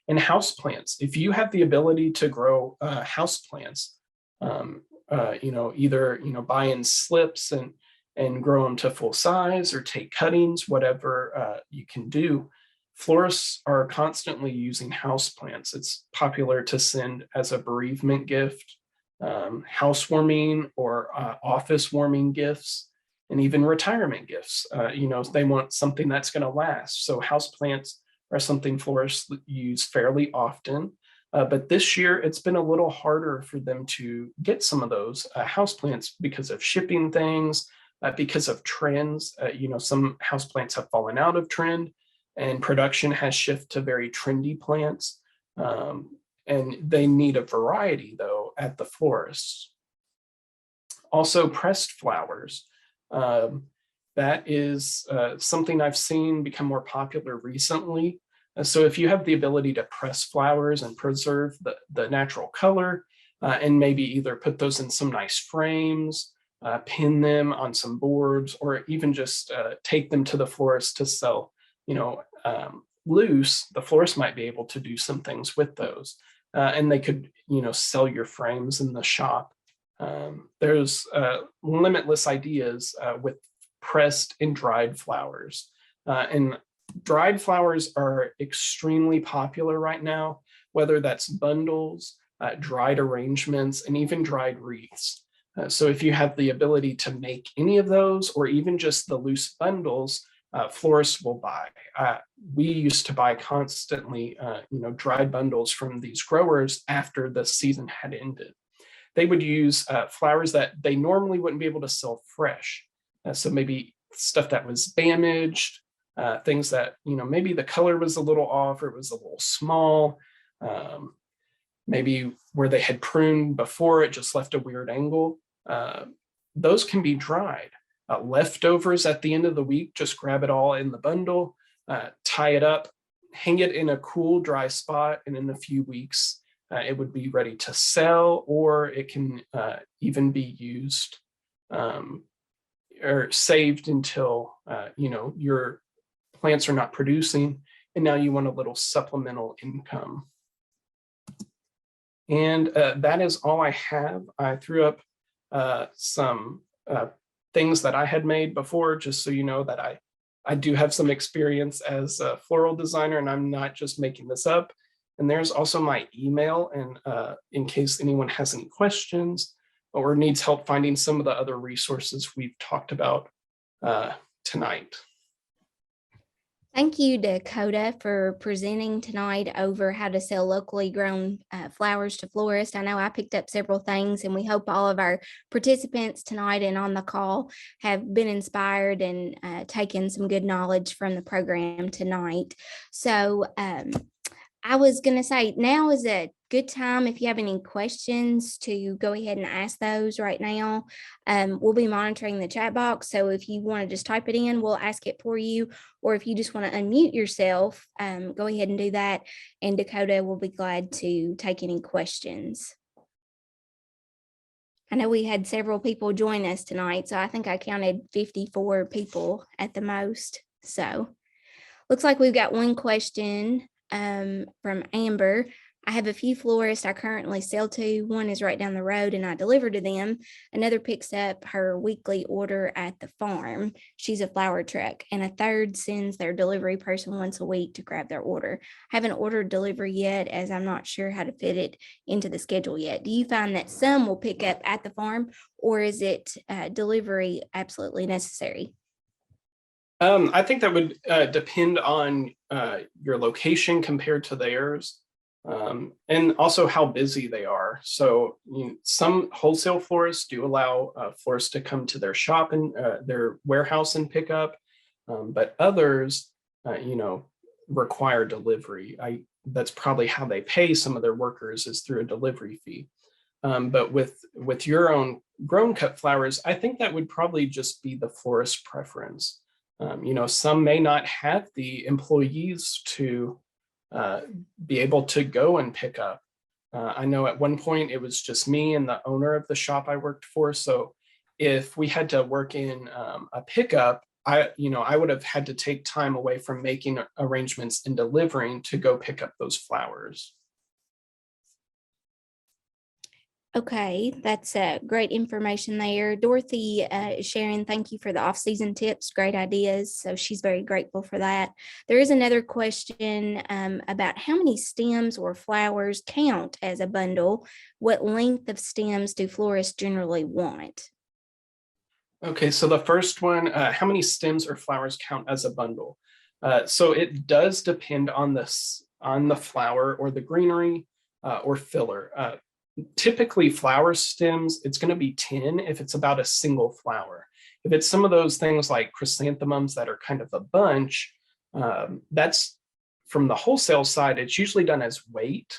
And houseplants, if you have the ability to grow houseplants, either buy in slips and grow them to full size, or take cuttings, whatever you can do. Florists are constantly using houseplants. It's popular to send as a bereavement gift, housewarming or office warming gifts, and even retirement gifts. They want something that's going to last. So houseplants are something florists use fairly often. But this year, it's been a little harder for them to get some of those houseplants because of shipping things, because of trends. Some houseplants have fallen out of trend, and production has shifted to very trendy plants. And they need a variety, though, at the florists. Also, pressed flowers. That is something I've seen become more popular recently. So if you have the ability to press flowers and preserve the natural color, and maybe either put those in some nice frames, pin them on some boards, or even just take them to the florist to sell, loose, the florist might be able to do some things with those. And they could, sell your frames in the shop. There's limitless ideas with pressed and dried flowers. And dried flowers are extremely popular right now, whether that's bundles, dried arrangements, and even dried wreaths. So if you have the ability to make any of those, or even just the loose bundles, florists will buy. We used to buy constantly, dried bundles from these growers after the season had ended. They would use flowers that they normally wouldn't be able to sell fresh. So maybe stuff that was damaged, things that, maybe the color was a little off or it was a little small. Maybe where they had pruned before, it just left a weird angle. Those can be dried. Leftovers at the end of the week, just grab it all in the bundle, tie it up, hang it in a cool, dry spot, and in a few weeks, it would be ready to sell, or it can even be used or saved until, your plants are not producing, and now you want a little supplemental income. And that is all I have. I threw up some things that I had made before, just so you know that I do have some experience as a floral designer, and I'm not just making this up. And there's also my email, and in case anyone has any questions or needs help finding some of the other resources we've talked about tonight. Thank you, Dakota, for presenting tonight over how to sell locally grown flowers to florists. I know I picked up several things, and we hope all of our participants tonight and on the call have been inspired and taken some good knowledge from the program tonight. So I was going to say, now is a good time if you have any questions to go ahead and ask those right now. We'll be monitoring the chat box, so if you want to just type it in, we'll ask it for you, or if you just want to unmute yourself, go ahead and do that, and Dakota will be glad to take any questions. I know we had several people join us tonight, so I think I counted 54 people at the most. So looks like we've got one question from Amber. I have a few florists I currently sell to. One is right down the road and I deliver to them. Another picks up her weekly order at the farm. She's a flower truck. And a third sends their delivery person once a week to grab their order. I haven't ordered delivery yet, as I'm not sure how to fit it into the schedule yet. Do you find that some will pick up at the farm, or is it delivery absolutely necessary? I think that would depend on your location compared to theirs, and also how busy they are. So some wholesale florists do allow florists to come to their shop and their warehouse and pick up, but others, require delivery. That's probably how they pay some of their workers, is through a delivery fee. But with your own grown cut flowers, I think that would probably just be the florist preference. Some may not have the employees to be able to go and pick up. I know at one point it was just me and the owner of the shop I worked for. So if we had to work in a pickup, I would have had to take time away from making arrangements and delivering to go pick up those flowers. Okay, that's great information there. Dorothy is sharing, thank you for the off-season tips, great ideas. So she's very grateful for that. There is another question about how many stems or flowers count as a bundle. What length of stems do florists generally want? Okay, so the first one, how many stems or flowers count as a bundle? So it does depend on the flower or the greenery or filler. Typically flower stems, it's going to be 10 if it's about a single flower. If it's some of those things like chrysanthemums that are kind of a bunch, that's from the wholesale side, it's usually done as weight.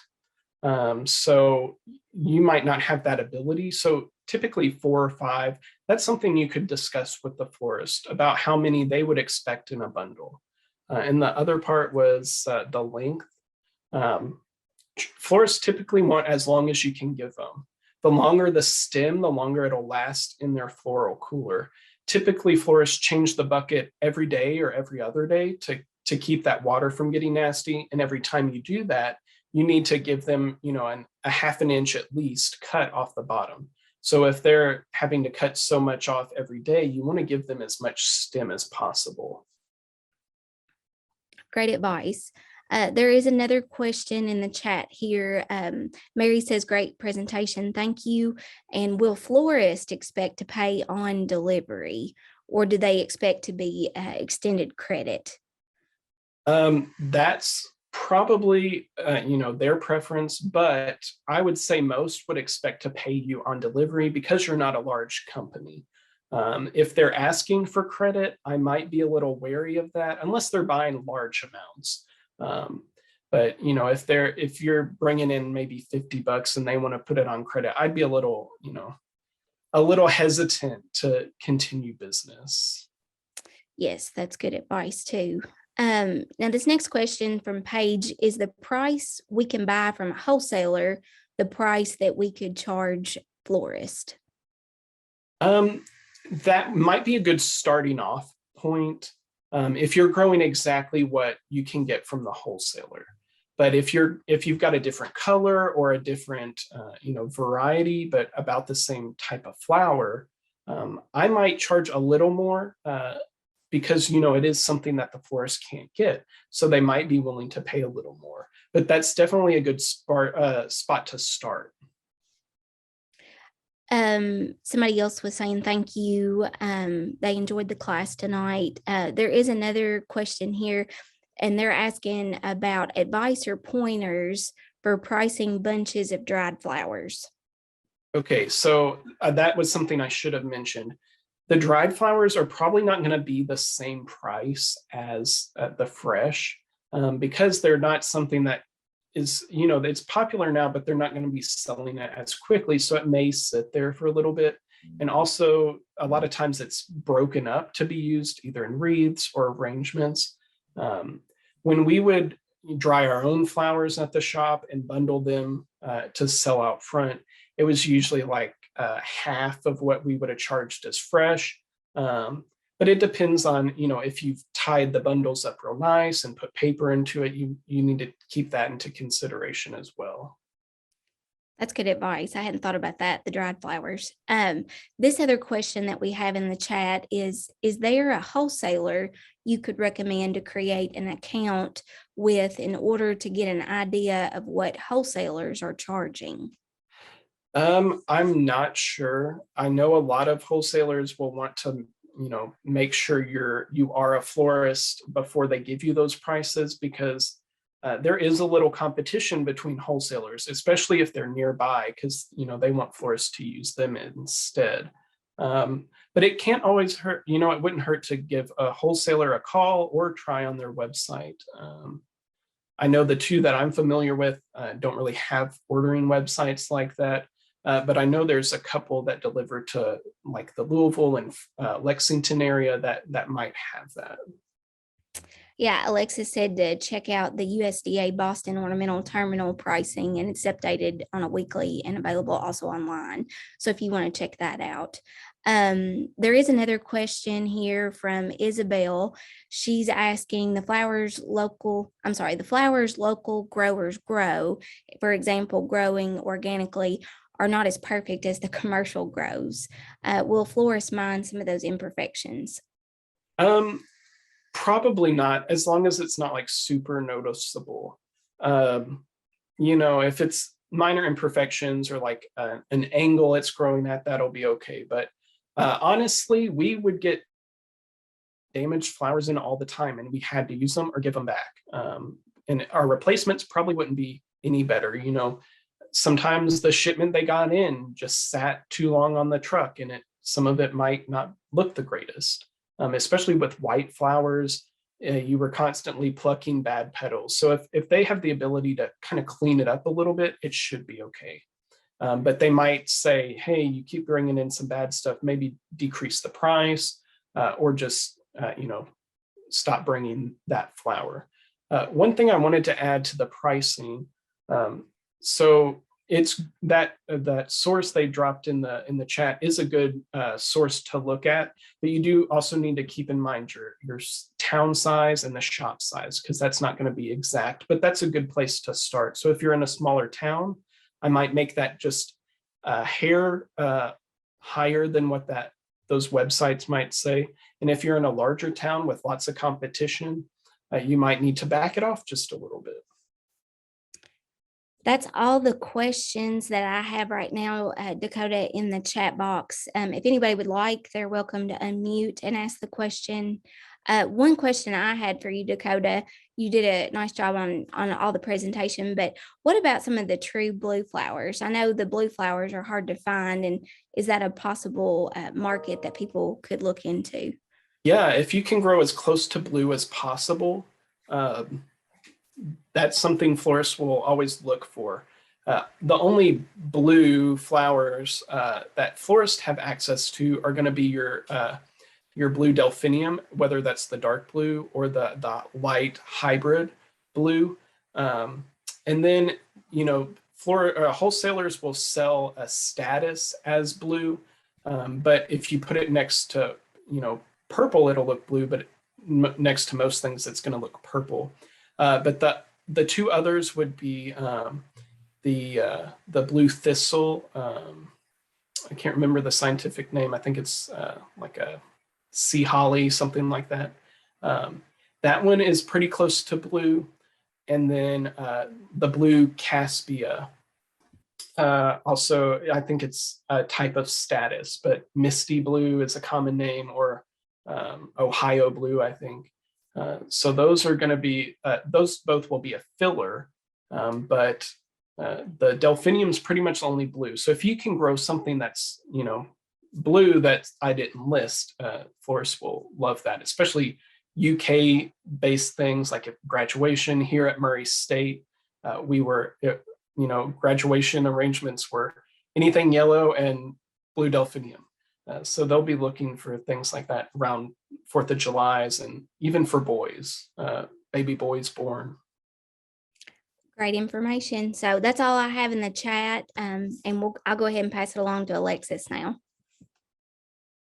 So you might not have that ability. So typically 4 or 5, that's something you could discuss with the florist about how many they would expect in a bundle. And the other part was the length. Florists typically want as long as you can give them. The longer the stem, the longer it'll last in their floral cooler. Typically, florists change the bucket every day or every other day to keep that water from getting nasty. And every time you do that, you need to give them, a half an inch at least cut off the bottom. So if they're having to cut so much off every day, you want to give them as much stem as possible. Great advice. There is another question in the chat here. Mary says, great presentation, thank you. And will florists expect to pay on delivery, or do they expect to be extended credit? That's probably, their preference, but I would say most would expect to pay you on delivery because you're not a large company. If they're asking for credit, I might be a little wary of that unless they're buying large amounts. But if you're bringing in maybe $50 and they want to put it on credit, I'd be a little hesitant to continue business. Yes, that's good advice too. Now this next question from Paige, is the price we can buy from a wholesaler the price that we could charge florist? That might be a good starting off point if you're growing exactly what you can get from the wholesaler. But if you've got a different color or a different variety, but about the same type of flower, I might charge a little more because it is something that the florist can't get. So they might be willing to pay a little more. But that's definitely a good spot to start. Somebody else was saying thank you. They enjoyed the class tonight. There is another question here, and they're asking about advice or pointers for pricing bunches of dried flowers. Okay, so that was something I should have mentioned. The dried flowers are probably not going to be the same price as the fresh because they're not something that is, it's popular now, but they're not going to be selling it as quickly. So it may sit there for a little bit. And also a lot of times it's broken up to be used either in wreaths or arrangements. When we would dry our own flowers at the shop and bundle them to sell out front, it was usually like half of what we would have charged as fresh. But it depends on, if you've tied the bundles up real nice and put paper into it, you need to keep that into consideration as well. That's good advice. I hadn't thought about that, the dried flowers. This other question that we have in the chat is there a wholesaler you could recommend to create an account with in order to get an idea of what wholesalers are charging? I'm not sure. I know a lot of wholesalers will want to make sure you are a florist before they give you those prices, because there is a little competition between wholesalers, especially if they're nearby, because they want florists to use them instead. But it can't always hurt. It wouldn't hurt to give a wholesaler a call or try on their website. I know the two that I'm familiar with don't really have ordering websites like that. But I know there's a couple that deliver to like the Louisville and Lexington area that might have that. Yeah, Alexis said to check out the USDA Boston Ornamental Terminal pricing, and it's updated on a weekly and available also online. So if you want to check that out. There is another question here from Isabel. She's asking the flowers local growers grow, for example, growing organically, are not as perfect as the commercial grows. Will florists mind some of those imperfections? Probably not, as long as it's not like super noticeable. If it's minor imperfections or like an angle it's growing at, that'll be okay. But honestly, we would get damaged flowers in all the time, and we had to use them or give them back. And our replacements probably wouldn't be any better. Sometimes the shipment they got in just sat too long on the truck, and some of it might not look the greatest, especially with white flowers. You were constantly plucking bad petals. So if they have the ability to kind of clean it up a little bit, it should be okay. But they might say, hey, you keep bringing in some bad stuff, maybe decrease the price or just, stop bringing that flower. One thing I wanted to add to the pricing, so it's that source they dropped in the chat is a good source to look at, but you do also need to keep in mind your town size and the shop size, because that's not going to be exact, but that's a good place to start. So if you're in a smaller town, I might make that just a hair higher than what those websites might say. And if you're in a larger town with lots of competition, you might need to back it off just a little bit. That's all the questions that I have right now, Dakota, in the chat box. If anybody would like, they're welcome to unmute and ask the question. One question I had for you, Dakota, you did a nice job on all the presentation, but what about some of the true blue flowers? I know the blue flowers are hard to find, and is that a possible market that people could look into? Yeah, if you can grow as close to blue as possible, that's something florists will always look for. The only blue flowers that florists have access to are going to be your blue delphinium, whether that's the dark blue or the light hybrid blue. And then, wholesalers will sell a status as blue, but if you put it next to, purple, it'll look blue, but next to most things, it's going to look purple. But the two others would be the blue thistle. I can't remember the scientific name. I think it's like a sea holly, something like that. That one is pretty close to blue. And then the blue Caspia. Also, I think it's a type of status, but misty blue is a common name, or Ohio blue, I think. So those are going to be, those both will be a filler, but the delphinium is pretty much only blue. So if you can grow something that's, blue that I didn't list, florists will love that, especially UK based things like at graduation here at Murray State. We were, graduation arrangements were anything yellow and blue delphinium. So they'll be looking for things like that around 4th of July's, and even for boys, baby boys born. Great information. So that's all I have in the chat. And I'll go ahead and pass it along to Alexis now.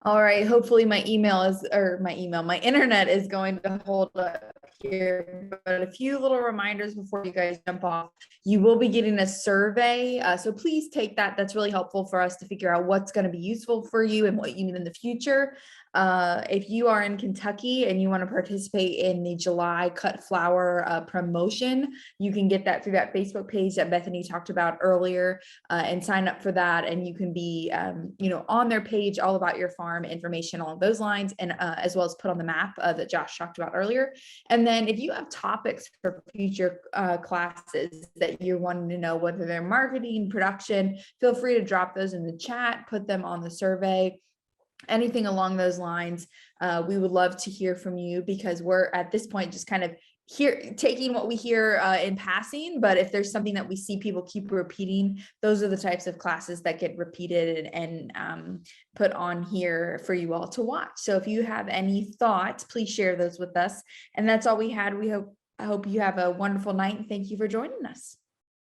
All right, hopefully my internet is going to hold up here, but a few little reminders before you guys jump off. You will be getting a survey, so please take that. That's really helpful for us to figure out what's going to be useful for you and what you need in the future. If you are in Kentucky and you want to participate in the July cut flower promotion, you can get that through that Facebook page that Bethany talked about earlier, and sign up for that. And you can be, on their page, all about your farm information along those lines, and as well as put on the map that Josh talked about earlier. And then if you have topics for future classes that you're wanting to know, whether they're marketing, production, feel free to drop those in the chat, put them on the survey. Anything along those lines, we would love to hear from you, because we're at this point just kind of taking what we hear in passing. But if there's something that we see people keep repeating, those are the types of classes that get repeated and put on here for you all to watch. So if you have any thoughts, please share those with us. And that's all we had. I hope you have a wonderful night, and thank you for joining us.